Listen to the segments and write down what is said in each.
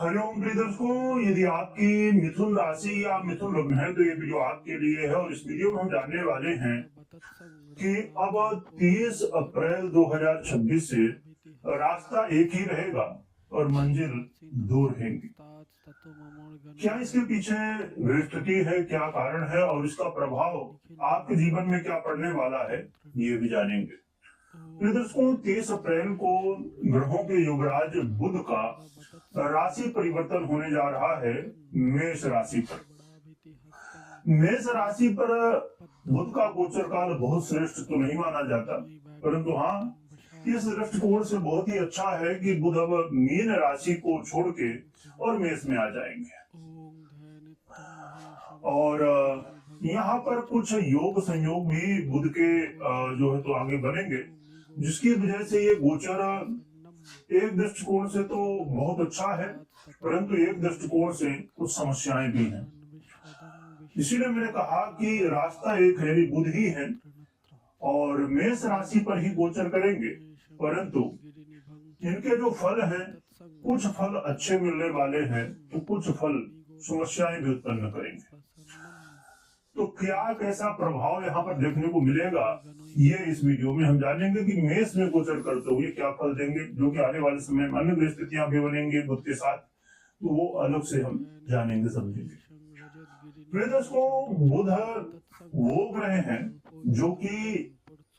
हरिओम प्रिय दर्शकों, यदि आपकी मिथुन राशि या मिथुन लग्न है तो ये वीडियो आपके लिए है। और इस वीडियो में हम जानने वाले हैं कि अब 30 अप्रैल 2026 से रास्ता एक ही रहेगा और मंजिल दो रहेंगी। क्या इसके पीछे गृहस्थिति है, क्या कारण है और इसका प्रभाव आपके जीवन में क्या पड़ने वाला है, ये भी जानेंगे। प्रिय दर्शकों, 30 अप्रैल को ग्रहों के युवराज बुध का राशि परिवर्तन होने जा रहा है मेष राशि पर। मेष राशि पर बुध का गोचर काल बहुत श्रेष्ठ तो नहीं माना जाता, परंतु हाँ, इस दृष्टिकोण से बहुत ही अच्छा है कि बुध अब मीन राशि को छोड़ के और मेष में आ जाएंगे। और यहाँ पर कुछ योग संयोग भी बुध के जो है तो आगे बनेंगे, जिसकी वजह से ये गोचर एक दृष्टिकोण से तो बहुत अच्छा है, परंतु एक दृष्टिकोण से कुछ समस्याएं भी हैं। इसीलिए मैंने कहा कि रास्ता एक है, बुध ही है और मेष राशि पर ही गोचर करेंगे, परंतु इनके जो फल हैं, कुछ फल अच्छे मिलने वाले हैं तो कुछ फल समस्याएं भी उत्पन्न करेंगे। तो क्या कैसा प्रभाव यहाँ पर देखने को मिलेगा, ये इस वीडियो में हम जानेंगे कि मेष में गोचर करते हुए क्या फल देंगे, जो कि आने वाले समय में अन्य परिस्थितियां भी बनेंगी बुध के साथ, तो वो अलग से हम जानेंगे समझेंगे। प्रिय दर्शकों, बुध वो ग्रह हैं जो कि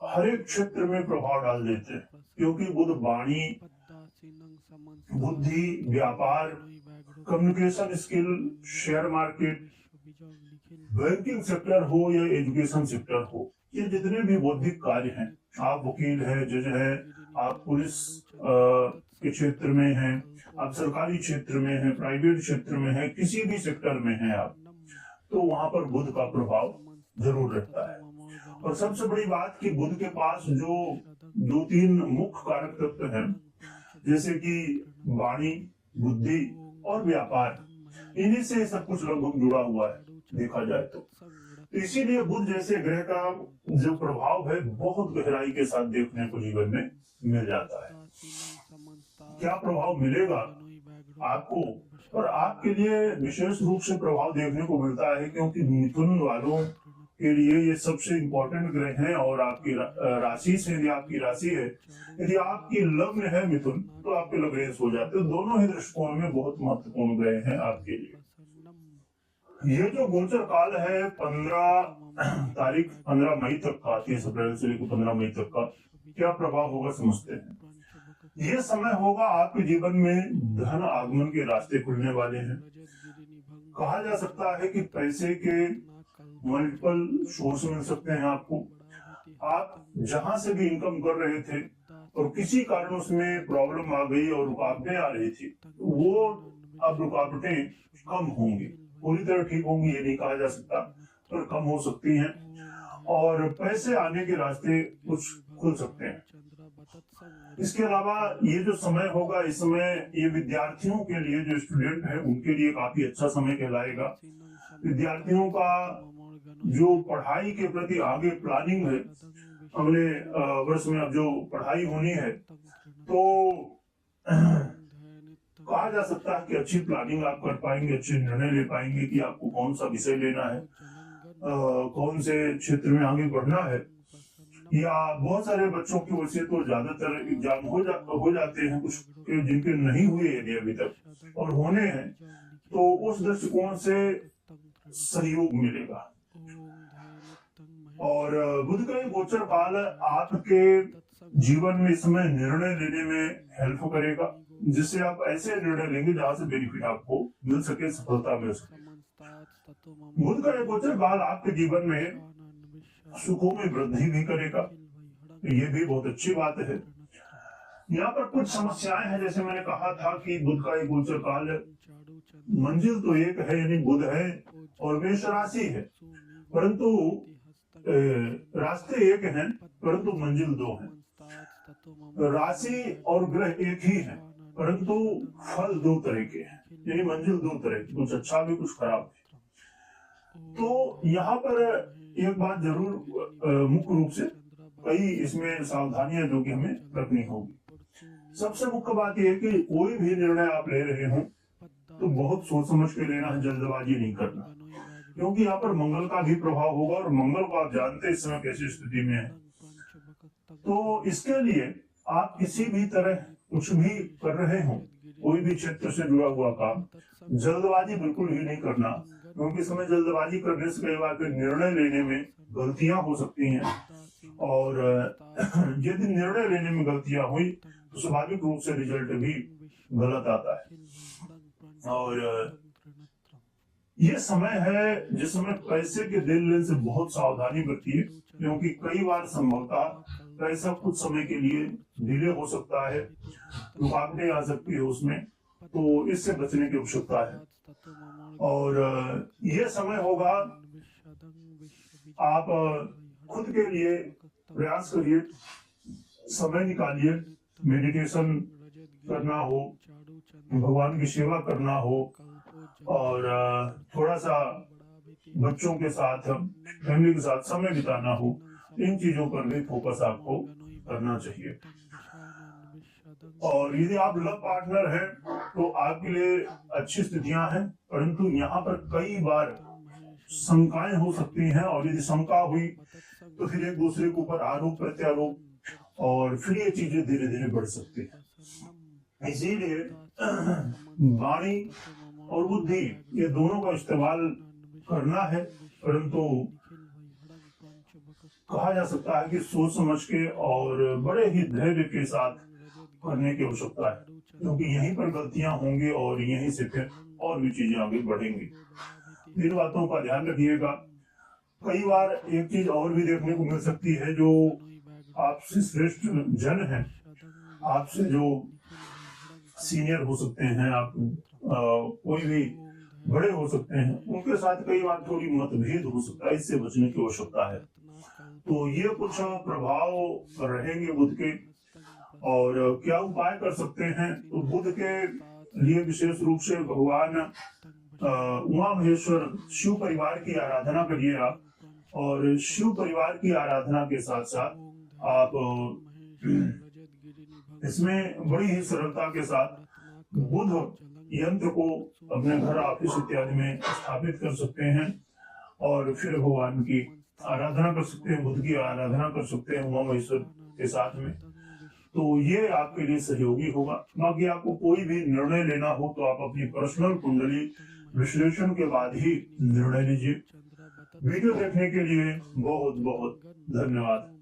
हर एक क्षेत्र में प्रभाव डाल देते हैं, क्योंकि बुध वाणी, बुद्धि, व्यापार, communication skill, share market, banking sector हो या एजुकेशन सेक्टर हो, ये जितने भी बौद्धिक कार्य हैं, आप वकील है, जज है, आप पुलिस के क्षेत्र में हैं, आप सरकारी क्षेत्र में हैं, प्राइवेट क्षेत्र में हैं, किसी भी सेक्टर में हैं आप, तो वहां पर बुध का प्रभाव जरूर रहता है। और सबसे बड़ी बात कि बुध के पास जो 2-3 मुख्य कारक तत्व हैं, जैसे कि वाणी, बुद्धि और व्यापार, इन्हीं से सब कुछ लगभग जुड़ा हुआ है देखा जाए तो इसीलिए बुध जैसे ग्रह का जो प्रभाव है बहुत गहराई के साथ देखने को जीवन में मिल जाता है। क्या प्रभाव मिलेगा आपको और आपके लिए विशेष रूप से प्रभाव देखने को मिलता है, क्योंकि मिथुन वालों के लिए ये सबसे इंपॉर्टेंट ग्रह हैं। और आपकी राशि से, यदि आपकी राशि है, यदि आपकी लग्न है मिथुन, तो आपके लग्न हो जाते हैं। दोनों ही दृष्टिकोण में बहुत महत्वपूर्ण ग्रह हैं आपके लिए। ये जो गोचर काल है 15 मई तक का, 30 अप्रैल से लेकर 15 मई तक का, क्या प्रभाव होगा समझते हैं। ये समय होगा आपके जीवन में धन आगमन के रास्ते खुलने वाले हैं। कहा जा सकता है कि पैसे के मल्टीपल सोर्स मिल सकते हैं आपको। आप जहां से भी इनकम कर रहे थे और किसी कारण उसमें प्रॉब्लम आ गई और रुकावटें आ रही थी, वो अब रुकावटें कम होंगी, पूरी तरह ठीक होंगी ये नहीं कहा जा सकता, पर कम हो सकती हैं और पैसे आने के रास्ते कुछ खुल सकते हैं। इसके अलावा ये जो समय होगा, इस समय ये विद्यार्थियों के लिए, जो स्टूडेंट है उनके लिए काफी अच्छा समय कहलाएगा। विद्यार्थियों का जो पढ़ाई के प्रति आगे प्लानिंग है, अगले वर्ष में अब जो पढ़ाई होनी है, तो कहा जा सकता है कि अच्छी प्लानिंग आप कर पाएंगे, अच्छे निर्णय ले पाएंगे कि आपको कौन सा विषय लेना है, कौन से क्षेत्र में आगे बढ़ना है। या बहुत सारे बच्चों की वजह से तो ज्यादातर एग्जाम हो जाते हैं, कुछ जिनके नहीं हुए यदि अभी तक और होने हैं, तो उस दृष्टिकोण से सहयोग मिलेगा। और बुध का गोचर काल आपके जीवन में इस समय निर्णय लेने में हेल्प करेगा, जिससे आप ऐसे निर्णय लेंगे जहां से बेनिफिट आपको मिल सके, सफलता मिल सके। बुध का गोचर काल आपके जीवन में सुखों में वृद्धि भी करेगा, ये भी बहुत अच्छी बात है। यहाँ पर कुछ समस्याएं हैं, जैसे मैंने कहा था कि बुध का गोचर काल, मंजिल तो एक है, यानी बुध है और मेष राशि है, परंतु रास्ते एक हैं परंतु मंजिल दो हैं। राशि और ग्रह एक ही है परंतु फल दो तरह के हैं, यानी मंजिल दो तरह की, कुछ अच्छा भी कुछ खराब भी। तो यहाँ पर एक बात जरूर मुख्य रूप से कई इसमें सावधानियां जो कि हमें रखनी होगी। सबसे मुख्य बात यह है कि कोई भी निर्णय आप ले रहे हो तो बहुत सोच समझ के लेना है, जल्दबाजी नहीं करना, क्योंकि यहाँ पर मंगल का भी प्रभाव होगा और मंगल को आप जानते हैं इस समय कैसी स्थिति में है। तो इसके लिए आप किसी भी तरह कुछ भी कर रहे हो, कोई भी क्षेत्र से जुड़ा हुआ काम, जल्दबाजी बिल्कुल ही नहीं करना, क्योंकि इस समय जल्दबाजी करने से कई बार निर्णय लेने में गलतियां हो सकती हैं, और यदि निर्णय लेने में गलतियां हुई तो स्वाभाविक रूप से रिजल्ट भी गलत आता है। और ये समय है जिस समय पैसे के देन लेन से बहुत सावधानी बरती है, क्योंकि कई बार संभवतः पैसा कुछ समय के लिए डिले हो सकता है, रुकावटें आ सकती है उसमें, तो इससे बचने की आवश्यकता है। और ये समय होगा, आप खुद के लिए प्रयास करिए, समय निकालिए, मेडिटेशन करना हो, भगवान की सेवा करना हो, और थोड़ा सा बच्चों के साथ, फैमिली के साथ समय बिताना हो, इन चीजों पर भी फोकस आपको करना चाहिए। और यदि आप लव पार्टनर हैं तो आपके लिए अच्छी स्थितियां हैं, परंतु यहाँ पर कई बार शंकाएं हो सकती हैं, और यदि शंका हुई तो फिर एक दूसरे के ऊपर आरोप प्रत्यारोप, और फिर ये चीजें धीरे धीरे बढ़ सकती है। इसीलिए वाणी और बुद्धि ये दोनों का इस्तेमाल करना है, परंतु कहा जा सकता है कि सोच समझ के और बड़े ही धैर्य के साथ करने की आवश्यकता है, क्योंकि यहीं पर गलतियां होंगी और यहीं से फिर और भी चीजें आगे बढ़ेंगी। इन बातों का ध्यान रखिएगा। कई बार एक चीज और भी देखने को मिल सकती है, जो आपसे श्रेष्ठ जन है, आपसे जो सीनियर हो सकते हैं, आप कोई भी बड़े हो सकते हैं, उनके साथ कई बार थोड़ी मतभेद हो सकता है, इससे बचने की आवश्यकता है। तो ये कुछ प्रभाव रहेंगे बुध के, और क्या उपाय कर सकते हैं, तो बुध के लिए विशेष रूप से भगवान उमा महेश्वर शिव परिवार की आराधना करिए आप, और शिव परिवार की आराधना के साथ साथ आप इसमें बड़ी ही सरलता के साथ बुध यंत्र को अपने घर, ऑफिस इत्यादि में स्थापित कर सकते हैं, और फिर भगवान की आराधना कर सकते हैं, बुध की आराधना कर सकते हैं उमा महेश्वर के साथ में। तो ये आपके लिए सहयोगी होगा। बाकी आपको कोई भी निर्णय लेना हो तो आप अपनी पर्सनल कुंडली विश्लेषण के बाद ही निर्णय लीजिए। वीडियो देखने के लिए बहुत बहुत धन्यवाद।